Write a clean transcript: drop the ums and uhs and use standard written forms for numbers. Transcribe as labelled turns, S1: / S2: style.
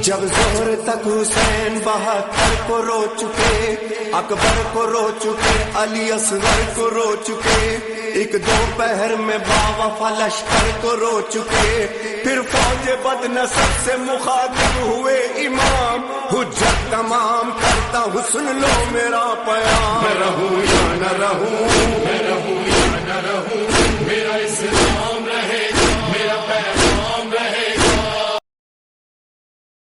S1: जब जोहर तक हुसैन 72 को रो चुके, अकबर को रो चुके, अली असगर को रो चुके, एक दोपहर में बावफा लश्कर को रो चुके, फिर फौज बदनसब से मुखातिब हुए इमाम, हुज्जत तमाम करता हूँ सुन लो मेरा प्याम। मैं रहूं या न रहूं,